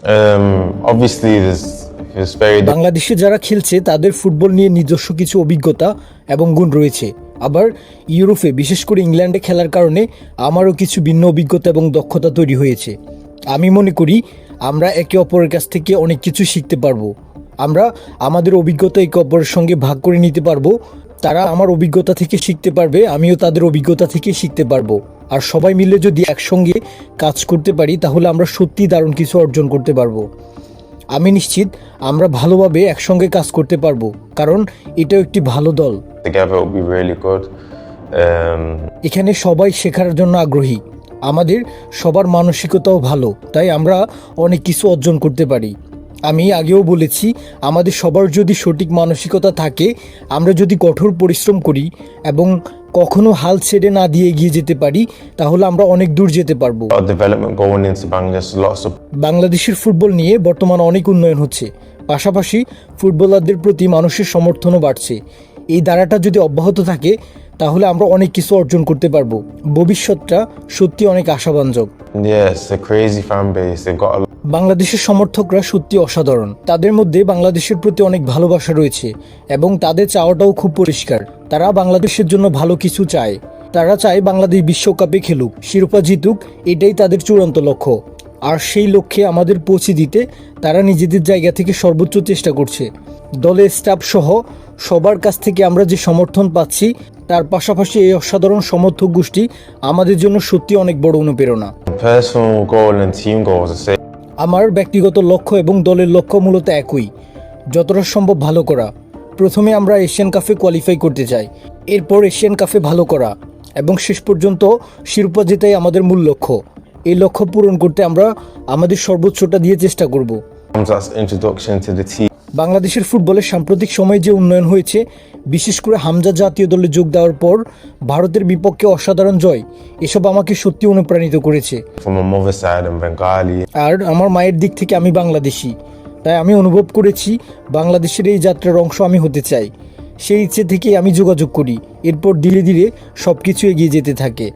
Obviously, there's very বাংলাদেশে যারা খেলছে তাদের ফুটবল নিয়ে নিজস্ব কিছু অভিজ্ঞতা এবং গুণ রয়েছে। আবার ইউরোপে বিশেষ করে ইংল্যান্ডে খেলার কারণে আমারও কিছু ভিন্ন অভিজ্ঞতা এবং দক্ষতা তৈরি হয়েছে। আমি মনে করি আমরা একে অপরের কাছ থেকে অনেক কিছু শিখতে পারবো। আমরা আমাদের অভিজ্ঞতা একে অপরের সঙ্গে ভাগ করে নিতে পারবো। তারা আমার অভিজ্ঞতা থেকে শিখতে পারবে, আমিও তাদের অভিজ্ঞতা থেকে শিখতে পারবো। আর সবাই মিলে যদি একসঙ্গে কাজ করতে পারি তাহলে আমরা সত্যি দারুণ কিছু অর্জন করতে পারবো। আমি নিশ্চিত আমরা ভালোভাবে একসঙ্গে কাজ করতে পারবো, কারণ এটাও একটি ভালো দল। together will be really good. এখানে সবাই শেখার জন্য আগ্রহী। আমাদের সবার মানসিকতাও ভালো, তাই আমরা অনেক কিছু অর্জন করতে পারি। আমি আগেও বলেছি, আমাদের সবার যদি সঠিক মানসিকতা থাকে, আমরা যদি কঠোর পরিশ্রম করি এবং কখনো হাল ছেড়ে না দিয়ে এগিয়ে যেতে পারি, তাহলে আমরা অনেক দূর যেতে পারবো। A lot of development going into Bangladesh, lots of বাংলাদেশের ফুটবল নিয়ে বর্তমানে অনেক উন্নয়ন হচ্ছে, পাশাপাশি ফুটবলারদের প্রতি মানুষের সমর্থনও বাড়ছে। এই ধারাটা যদি অব্যাহত থাকে তাহলে আমরা অনেক কিছু অর্জন করতে পারবো। ভবিষ্যৎটা সত্যি অনেক আশাব্যঞ্জক। yeah, it's a crazy fan base. They've got a বাংলাদেশের সমর্থকরা সত্যি অসাধারণ। তাদের মধ্যে বাংলাদেশের প্রতি অনেক ভালোবাসা রয়েছে এবং তাদের চাওয়াটাও খুব পরিষ্কার। তারা বাংলাদেশের জন্য ভালো কিছু চায়। তারা চায় বাংলাদেশ বিশ্বকাপে খেলুক, শিরোপা জিতুক, এটাই তাদের চূড়ান্ত লক্ষ্য। আর সেই লক্ষ্যে আমাদের পৌঁছে দিতে তারা নিজেদের জায়গা থেকে সর্বোচ্চ চেষ্টা করছে। দলের স্টাফ সহ সবার কাছ থেকে আমরা যে সমর্থন পাচ্ছি, তার পাশাপাশি এই অসাধারণ সমর্থক গোষ্ঠী আমাদের জন্য সত্যি অনেক বড় অনুপ্রেরণা। personal goal and team goals. I say আমার ব্যক্তিগত লক্ষ্য এবং দলের লক্ষ্য মূলত একই, যতটা সম্ভব ভালো করা। প্রথমে আমরা এশিয়ান কাপে কোয়ালিফাই করতে চাই, এরপর এশিয়ান কাপে ভালো করা এবং শেষ পর্যন্ত শিরোপা জেতাই আমাদের মূল লক্ষ্য। এই লক্ষ্য পূরণ করতে আমরা আমাদের সর্বোচ্চটা দিয়ে চেষ্টা করব। that's introduction to the team. বাংলাদেশের ফুটবলের সাম্প্রতিক সময়ে যে উন্নয়ন হয়েছে, বিশেষ করে হামজা জাতীয় দলে যোগ দেওয়ার পর ভারতের বিপক্ষে অসাধারণ জয়, এসব আমাকে সত্যি অনুপ্রাণিত করেছে। From my mother's side and Bengali. আর আমার মায়ের দিক থেকে আমি বাংলাদেশি, তাই আমি অনুভব করেছি বাংলাদেশের এই যাত্রার অংশ আমি হতে চাই। সেই ইচ্ছে থেকেই আমি যোগাযোগ করি, এরপর ধীরে ধীরে সব কিছু এগিয়ে যেতে থাকে।